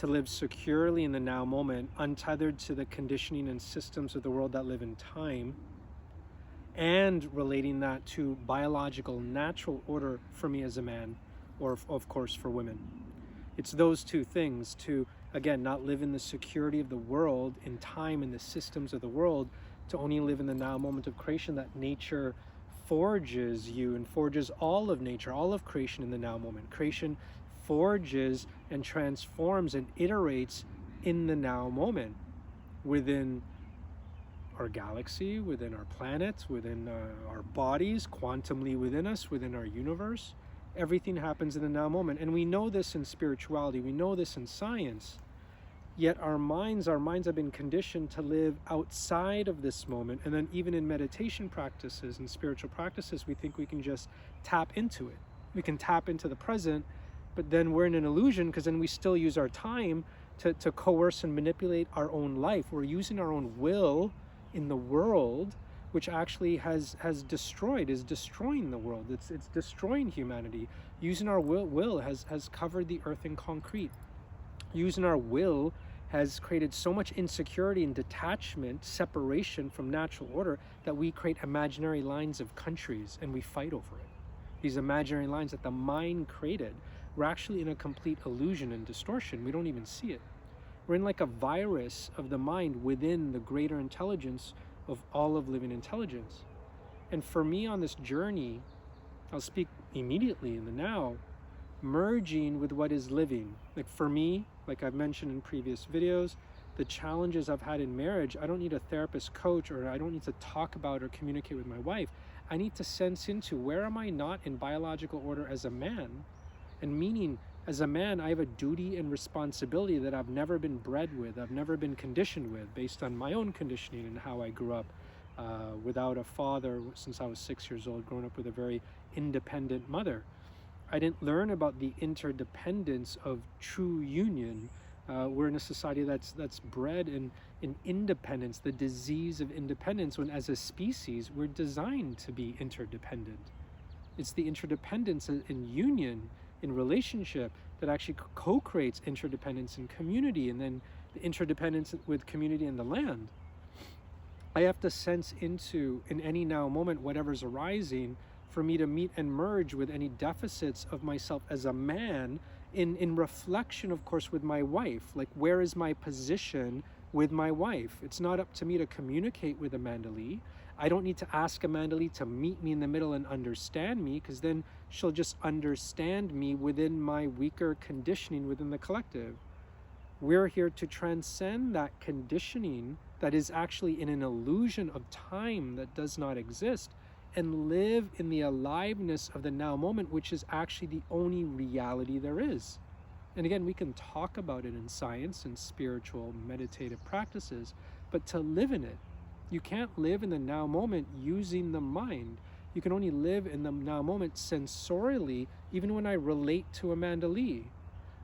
to live securely in the now moment, untethered to the conditioning and systems of the world that live in time, and relating that to biological natural order for me as a man, or of course for women. It's those two things, to again not live in the security of the world in time and the systems of the world, to only live in the now moment of creation that nature forges you and forges all of nature, all of creation in the now moment. Creation forges and transforms and iterates in the now moment, within our galaxy, within our planets, within our bodies, quantumly within us, within our universe. Everything happens in the now moment. And we know this in spirituality, we know this in science. Yet our minds have been conditioned to live outside of this moment. And then even in meditation practices and spiritual practices, we think we can just tap into it. We can tap into the present, but then we're in an illusion, because then we still use our time to coerce and manipulate our own life. We're using our own will in the world, which actually is destroying the world. It's destroying humanity. Using our will has covered the earth in concrete. Using our will has created so much insecurity and detachment, separation from natural order, that we create imaginary lines of countries and we fight over it. These imaginary lines that the mind created, we're actually in a complete illusion and distortion. We don't even see it. We're in like a virus of the mind within the greater intelligence of all of living intelligence. And for me on this journey, I'll speak immediately in the now, merging with what is living. Like for me, like I've mentioned in previous videos, the challenges I've had in marriage, I don't need a therapist, coach, or I don't need to talk about or communicate with my wife. I need to sense into, where am I not in biological order as a man? And meaning, as a man, I have a duty and responsibility that I've never been bred with, I've never been conditioned with, based on my own conditioning and how I grew up without a father since I was 6 years old, growing up with a very independent mother. I didn't learn about the interdependence of true union. We're in a society that's bred in independence, the disease of independence, when as a species, we're designed to be interdependent. It's the interdependence in union, in relationship, that actually co-creates interdependence in community, and then the interdependence with community and the land. I have to sense into, in any now moment, whatever's arising, for me to meet and merge with any deficits of myself as a man, in reflection, of course, with my wife. Like, where is my position with my wife? It's not up to me to communicate with Amanda Lee. I don't need to ask Amanda Lee to meet me in the middle and understand me, because then she'll just understand me within my weaker conditioning within the collective. We're here to transcend that conditioning that is actually in an illusion of time that does not exist, and live in the aliveness of the now moment, which is actually the only reality there is. And again, we can talk about it in science and spiritual meditative practices, but to live in it, you can't live in the now moment using the mind. You can only live in the now moment sensorially. Even when I relate to Amanda Lee,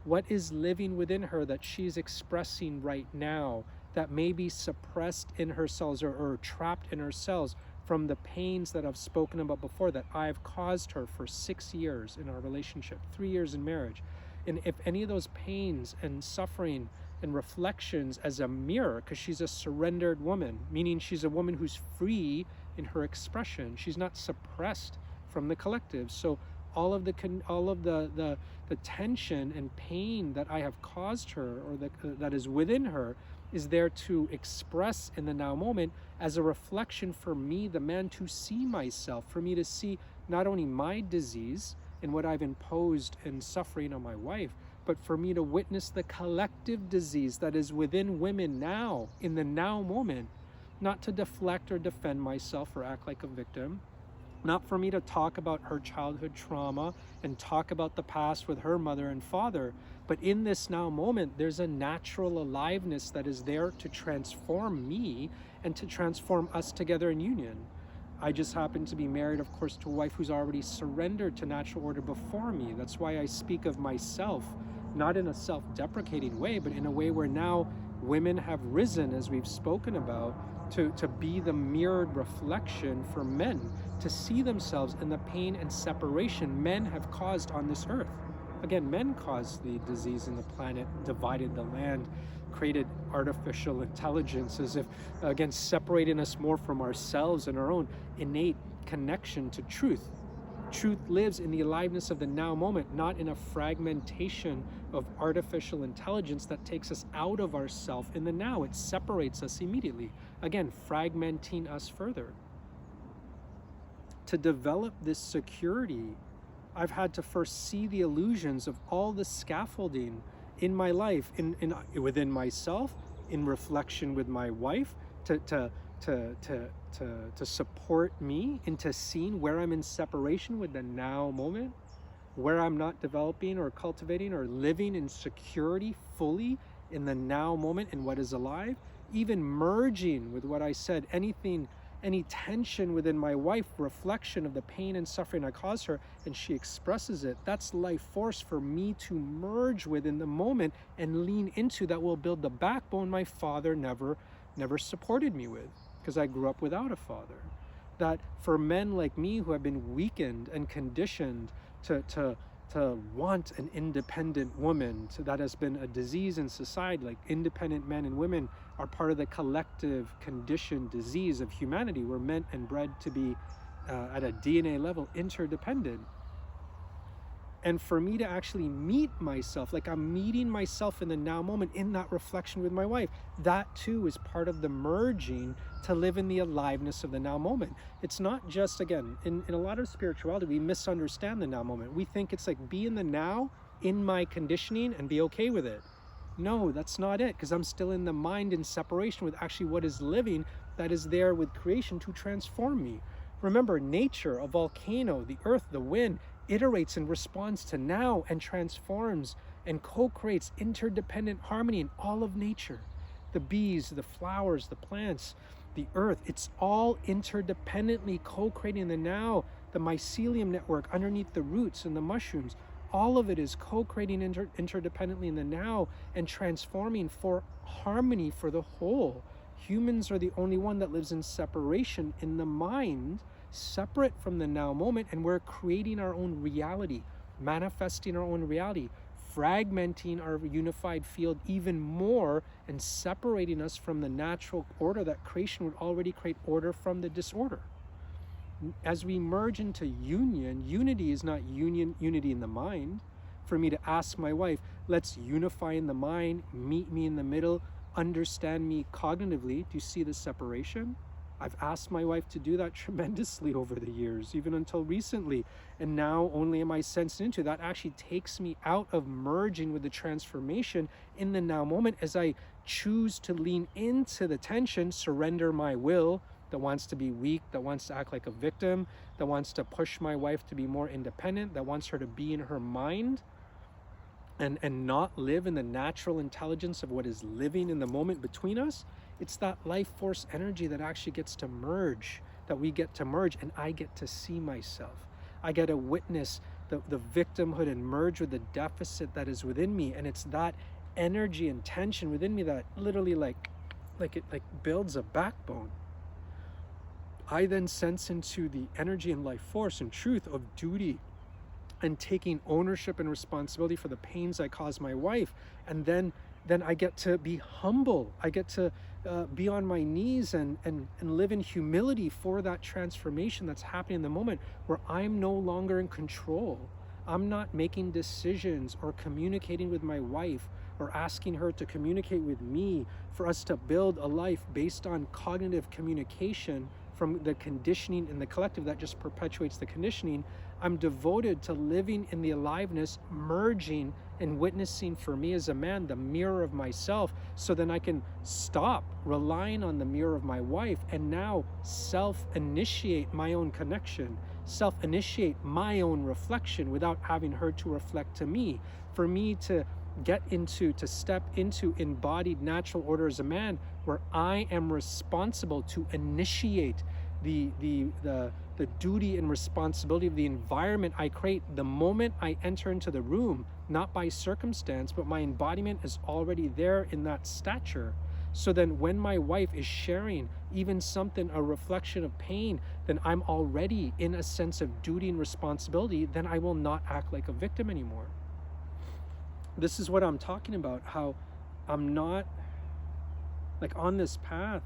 what is living within her that she's expressing right now that may be suppressed in her cells, or trapped in her cells, from the pains that I've spoken about before, that I've caused her for 6 years in our relationship, 3 years in marriage. And if any of those pains and suffering and reflections as a mirror, because she's a surrendered woman, meaning she's a woman who's free in her expression, she's not suppressed from the collective. So all of the tension and pain that I have caused her, or that is within her, is there to express in the now moment as a reflection for me, the man, to see myself, for me to see not only my disease and what I've imposed and suffering on my wife, but for me to witness the collective disease that is within women now, in the now moment, not to deflect or defend myself or act like a victim, not for me to talk about her childhood trauma and talk about the past with her mother and father, but in this now moment, there's a natural aliveness that is there to transform me and to transform us together in union. I just happen to be married, of course, to a wife who's already surrendered to natural order before me. That's why I speak of myself, not in a self-deprecating way, but in a way where now women have risen, as we've spoken about, to be the mirrored reflection for men, to see themselves in the pain and separation men have caused on this earth. Again, men caused the disease in the planet, divided the land, created artificial intelligence, as if, again, separating us more from ourselves and our own innate connection to truth. Truth lives in the aliveness of the now moment, not in a fragmentation of artificial intelligence that takes us out of ourself in the now. It separates us immediately, again, fragmenting us further. To develop this security, I've had to first see the illusions of all the scaffolding in my life, within myself, in reflection with my wife, to support me into seeing where I'm in separation with the now moment, where I'm not developing or cultivating or living in security fully in the now moment in what is alive, even merging with what I said, any tension within my wife, reflection of the pain and suffering I cause her, and she expresses it. That's life force for me to merge with in the moment and lean into, that will build the backbone my father never supported me with, because I grew up without a father. That for men like me who have been weakened and conditioned to want an independent woman, that has been a disease in society, like independent men and women are part of the collective conditioned disease of humanity. We're meant and bred to be at a DNA level interdependent. And for me to actually meet myself, like I'm meeting myself in the now moment in that reflection with my wife, that too is part of the merging to live in the aliveness of the now moment. It's not just, again, in a lot of spirituality, we misunderstand the now moment. We think it's like be in the now, in my conditioning, and be okay with it. No, that's not it, because I'm still in the mind in separation with actually what is living, that is there with creation to transform me. Remember, nature, a volcano, the earth, the wind, iterates and responds to now and transforms and co-creates interdependent harmony in all of nature. The bees, the flowers, the plants, the earth, it's all interdependently co-creating the now. The mycelium network underneath the roots and the mushrooms, all of it is co-creating interdependently in the now and transforming for harmony for the whole. Humans are the only one that lives in separation in the mind, separate from the now moment, and we're creating our own reality, manifesting our own reality, fragmenting our unified field even more and separating us from the natural order that creation would already create order from the disorder. As we merge into union, unity is not unity in the mind. For me to ask my wife, let's unify in the mind, meet me in the middle, understand me cognitively. Do you see the separation? I've asked my wife to do that tremendously over the years, even until recently. And now only am I sensing into that actually takes me out of merging with the transformation in the now moment as I choose to lean into the tension, surrender my will that wants to be weak, that wants to act like a victim, that wants to push my wife to be more independent, that wants her to be in her mind and not live in the natural intelligence of what is living in the moment between us. It's that life force energy that actually gets to merge, that we get to merge, and I get to see myself. I get to witness the victimhood and merge with the deficit that is within me. And it's that energy and tension within me that literally like builds a backbone. I then sense into the energy and life force and truth of duty and taking ownership and responsibility for the pains I cause my wife. And then I get to be humble. I get to be on my knees and live in humility for that transformation that's happening in the moment, where I'm no longer in control. I'm not making decisions or communicating with my wife or asking her to communicate with me for us to build a life based on cognitive communication from the conditioning in the collective that just perpetuates the conditioning. I'm devoted to living in the aliveness, merging and witnessing for me as a man the mirror of myself, so then I can stop relying on the mirror of my wife and now self-initiate my own connection, self-initiate my own reflection without having her to reflect to me. For me to step into embodied natural order as a man, where I am responsible to initiate the duty and responsibility of the environment I create the moment I enter into the room, not by circumstance, but my embodiment is already there in that stature. So then when my wife is sharing even something, a reflection of pain, then I'm already in a sense of duty and responsibility. Then I will not act like a victim anymore. This is what I'm talking about, how I'm not like on this path.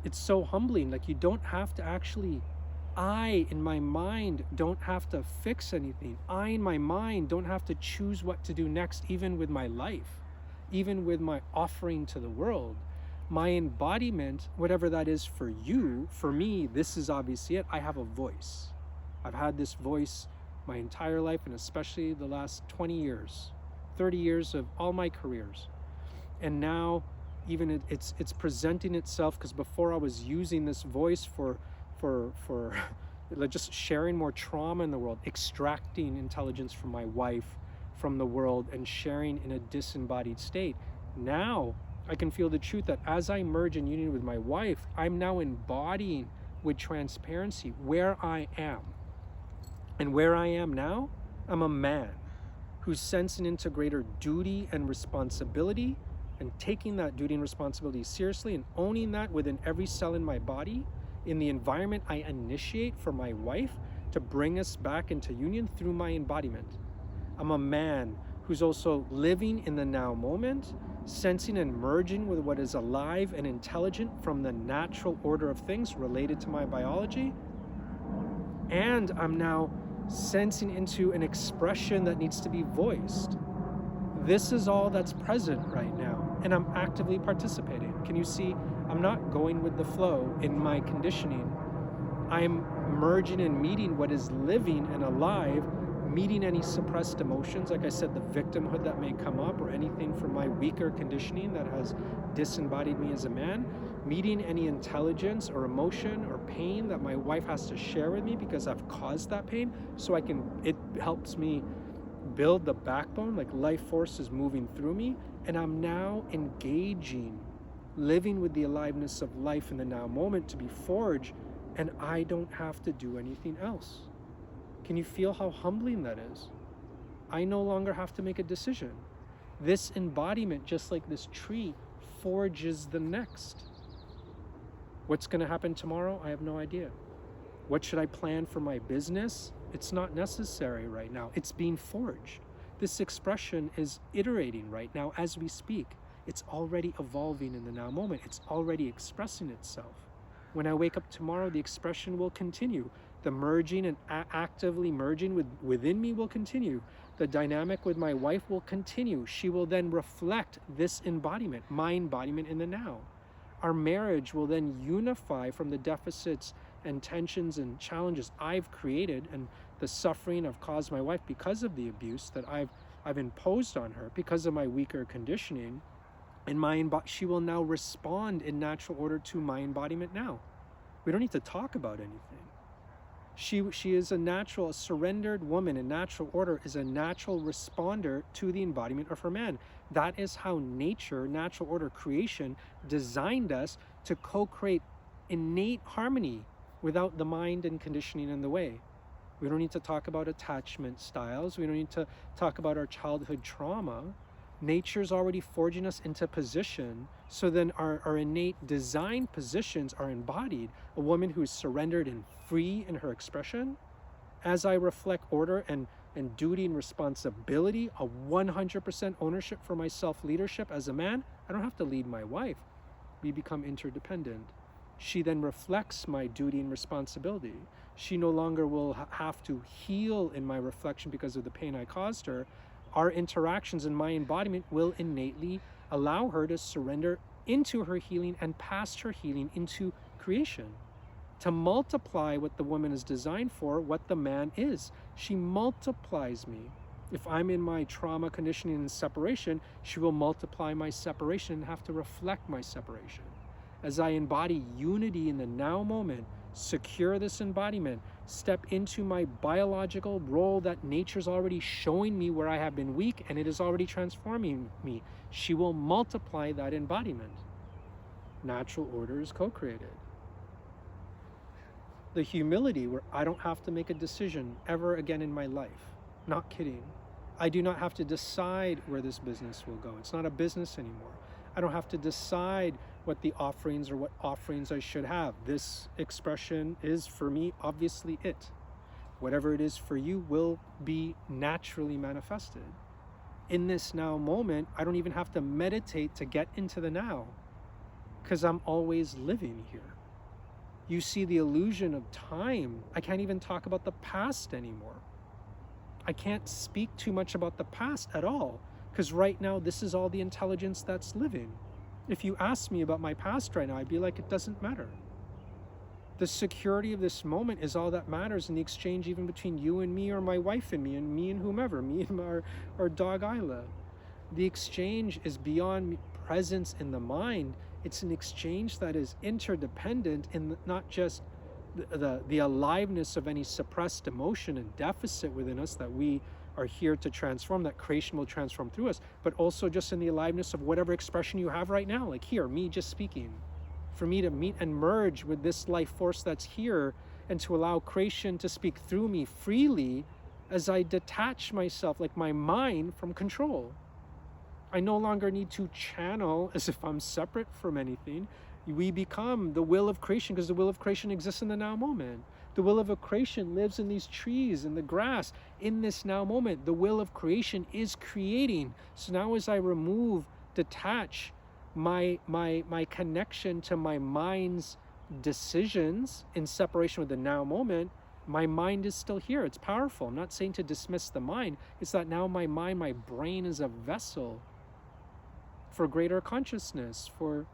It's so humbling. Like, you don't have to actually, I in my mind don't have to fix anything. I in my mind don't have to choose what to do next, even with my life, even with my offering to the world. My embodiment, whatever that is for you, for me, this is obviously it. I have a voice. I've had this voice my entire life, and especially the last 20 years, 30 years of all my careers. And now even it's presenting itself, because before I was using this voice for like just sharing more trauma in the world, extracting intelligence from my wife, from the world, and sharing in a disembodied state. Now I can feel the truth that as I merge in union with my wife, I'm now embodying with transparency where I am. And where I am now, I'm a man who's sensing into greater duty and responsibility, and taking that duty and responsibility seriously, and owning that within every cell in my body, in the environment I initiate for my wife to bring us back into union through my embodiment. I'm a man who's also living in the now moment, sensing and merging with what is alive and intelligent from the natural order of things related to my biology. And I'm now sensing into an expression that needs to be voiced. This is all that's present right now, and I'm actively participating. Can you see? I'm not going with the flow in my conditioning. I'm merging and meeting what is living and alive, meeting any suppressed emotions, like I said, the victimhood that may come up, or anything from my weaker conditioning that has disembodied me as a man, meeting any intelligence or emotion or pain that my wife has to share with me because I've caused that pain, so it helps me build the backbone, like life force is moving through me, and I'm now engaging, living with the aliveness of life in the now moment to be forged, and I don't have to do anything else. Can you feel how humbling that is? I no longer have to make a decision. This embodiment, just like this tree, forges the next. What's going to happen tomorrow? I have no idea. What should I plan for my business? It's not necessary right now. It's being forged. This expression is iterating right now as we speak. It's already evolving in the now moment. It's already expressing itself. When I wake up tomorrow, the expression will continue. The merging and actively merging within me will continue. The dynamic with my wife will continue. She will then reflect this embodiment, my embodiment in the now. Our marriage will then unify from the deficits and tensions and challenges I've created, and the suffering I've caused my wife because of the abuse that I've imposed on her because of my weaker conditioning. And she will now respond in natural order to my embodiment now. We don't need to talk about anything. She is a surrendered woman in natural order, is a natural responder to the embodiment of her man. That is how nature, natural order, creation designed us to co-create innate harmony without the mind and conditioning in the way. We don't need to talk about attachment styles. We don't need to talk about our childhood trauma. Nature's already forging us into position, so then our innate design positions are embodied. A woman who is surrendered and free in her expression. As I reflect order and duty and responsibility, a 100% ownership for my self-leadership as a man, I don't have to lead my wife. We become interdependent. She then reflects my duty and responsibility. She no longer will have to heal in my reflection because of the pain I caused her. Our interactions and my embodiment will innately allow her to surrender into her healing and past her healing into creation, to multiply what the woman is designed for, what the man is. She multiplies me. If I'm in my trauma, conditioning, and separation, she will multiply my separation and have to reflect my separation. As I embody unity in the now moment, secure this embodiment, step into my biological role that nature's already showing me where I have been weak, and it is already transforming me. She will multiply that embodiment. Natural order is co-created. The humility where I don't have to make a decision ever again in my life. Not kidding. I do not have to decide where this business will go. It's not a business anymore. I don't have to decide what the offerings or what offerings I should have. This expression is, for me, obviously it. Whatever it is for you will be naturally manifested. in this now moment, I don't even have to meditate to get into the now, because I'm always living here. You see the illusion of time. I can't even talk about the past anymore. I can't speak too much about the past at all, because right now this is all the intelligence that's living. If you ask me about my past right now, I'd be like, it doesn't matter. The security of this moment is all that matters in the exchange, even between you and me, or my wife and me and whomever, me and our dog Isla. The exchange is beyond presence in the mind. It's an exchange that is interdependent in not just the aliveness of any suppressed emotion and deficit within us that we are here to transform, that creation will transform through us, but also just in the aliveness of whatever expression you have right now, like here, me just speaking. For me to meet and merge with this life force that's here, and to allow creation to speak through me freely as I detach myself, like my mind, from control. I no longer need to channel as if I'm separate from anything. We become the will of creation, because the will of creation exists in the now moment. The will of creation lives in these trees, in the grass, in this now moment. The will of creation is creating. So now as I remove, detach my connection to my mind's decisions in separation with the now moment, my mind is still here. It's powerful. I'm not saying to dismiss the mind. It's that now my mind, my brain is a vessel for greater consciousness, for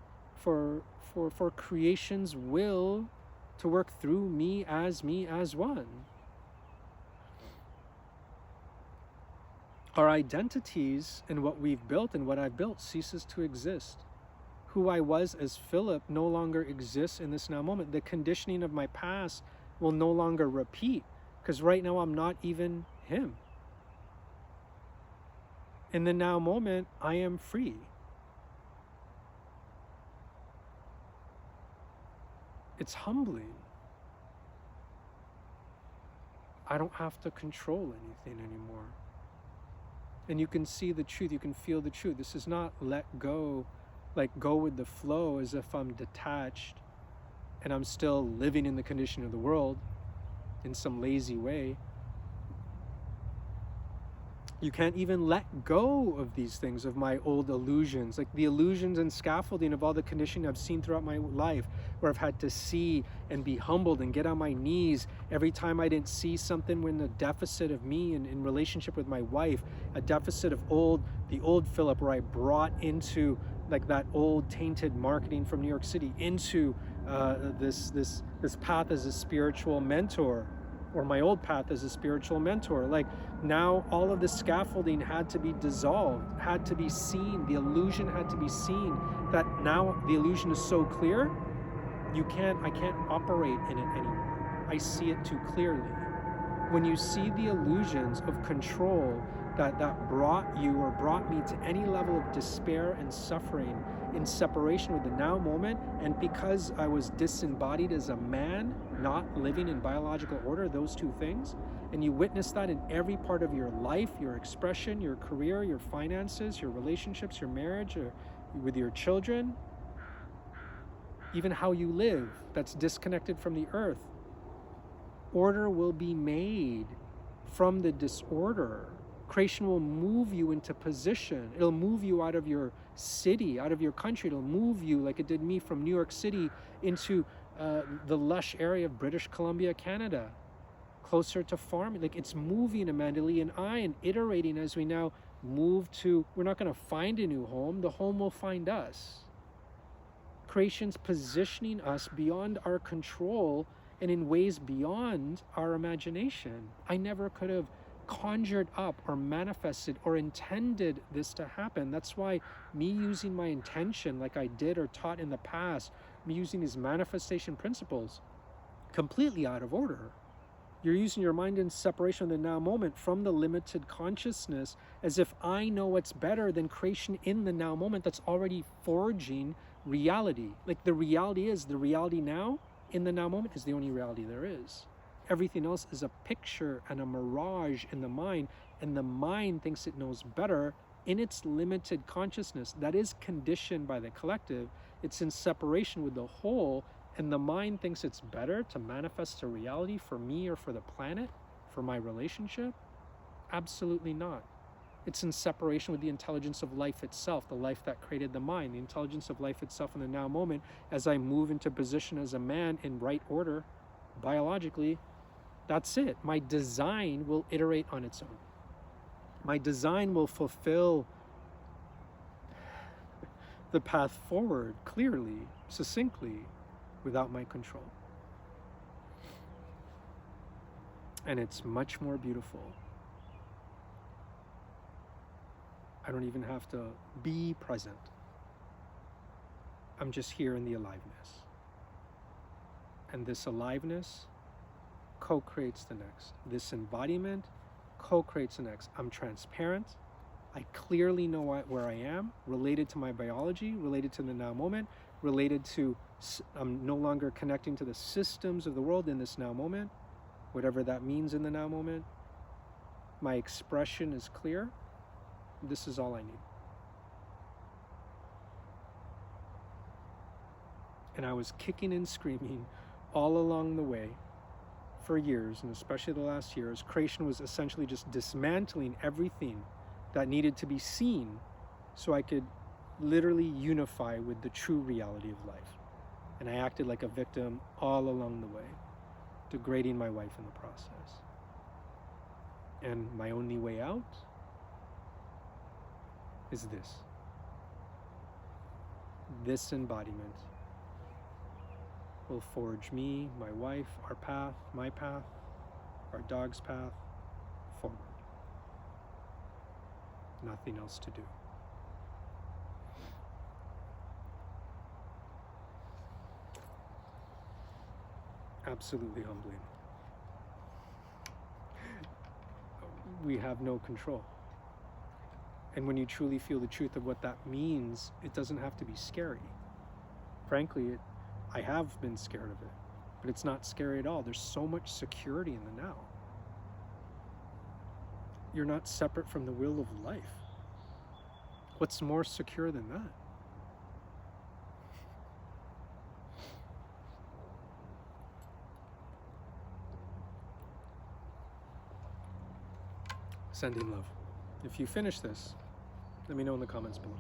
creation's will to work through me as one. Our identities and what we've built and what I've built ceases to exist. Who I was as Philip no longer exists in this now moment. The conditioning of my past will no longer repeat, because right now I'm not even him. In the now moment, I am free. It's humbling. I don't have to control anything anymore. And you can see the truth, you can feel the truth. This is not let go, like go with the flow as if I'm detached and I'm still living in the condition of the world in some lazy way. You can't even let go of these things, of my old illusions, like the illusions and scaffolding of all the conditioning I've seen throughout my life, where I've had to see and be humbled and get on my knees every time I didn't see something when a deficit of me in relationship with my wife, a deficit of the old Philip, where I brought into like that old tainted marketing from New York City into this path as a spiritual mentor, or my old path as a spiritual mentor. Like now all of the scaffolding had to be dissolved, had to be seen. The illusion had to be seen, that now the illusion is so clear, I can't operate in it anymore. I see it too clearly. When you see the illusions of control that brought you or brought me to any level of despair and suffering in separation with the now moment, and because I was disembodied as a man, not living in biological order, those two things, and you witness that in every part of your life, your expression, your career, your finances, your relationships, your marriage, or with your children, even how you live, that's disconnected from the earth. Order will be made from the disorder. Creation will move you into position. It'll move you out of your city, out of your country. It'll move you, like it did me, from New York City into the lush area of British Columbia, Canada, closer to farming. Like it's moving Amanda Lee and I, and iterating as we now move to, we're not going to find a new home. The home will find us. Creation's positioning us beyond our control and in ways beyond our imagination. I never could have conjured up or manifested or intended this to happen. That's why me using my intention like I did or taught in the past, me using these manifestation principles, completely out of order. You're using your mind in separation of the now moment from the limited consciousness, as if I know what's better than creation in the now moment that's already forging reality. Like the reality now in the now moment is the only reality there is. Everything else is a picture and a mirage in the mind, and the mind thinks it knows better in its limited consciousness that is conditioned by the collective. It's in separation with the whole, and the mind thinks it's better to manifest a reality for me or for the planet, for my relationship. Absolutely not. It's in separation with the intelligence of life itself, the life that created the mind, the intelligence of life itself in the now moment. As I move into position as a man in right order, biologically, that's it. My design will iterate on its own. My design will fulfill the path forward clearly, succinctly, without my control. And it's much more beautiful. I don't even have to be present. I'm just here in the aliveness. And this aliveness co-creates the next. This embodiment co-creates the next. I'm transparent. I clearly know where I am, related to my biology, related to the now moment, related to, I'm no longer connecting to the systems of the world in this now moment, whatever that means in the now moment. My expression is clear. This is all I need. And I was kicking and screaming all along the way for years, and especially the last years. Creation was essentially just dismantling everything that needed to be seen so I could literally unify with the true reality of life. And I acted like a victim all along the way, degrading my wife in the process. And my only way out is this. This embodiment will forge me, my wife, our path, my path, our dog's path forward. Nothing else to do. Absolutely humbling. We have no control. And when you truly feel the truth of what that means, it doesn't have to be scary. Frankly, I have been scared of it, but it's not scary at all. There's so much security in the now. You're not separate from the will of life. What's more secure than that? Sending love. If you finish this, let me know in the comments below.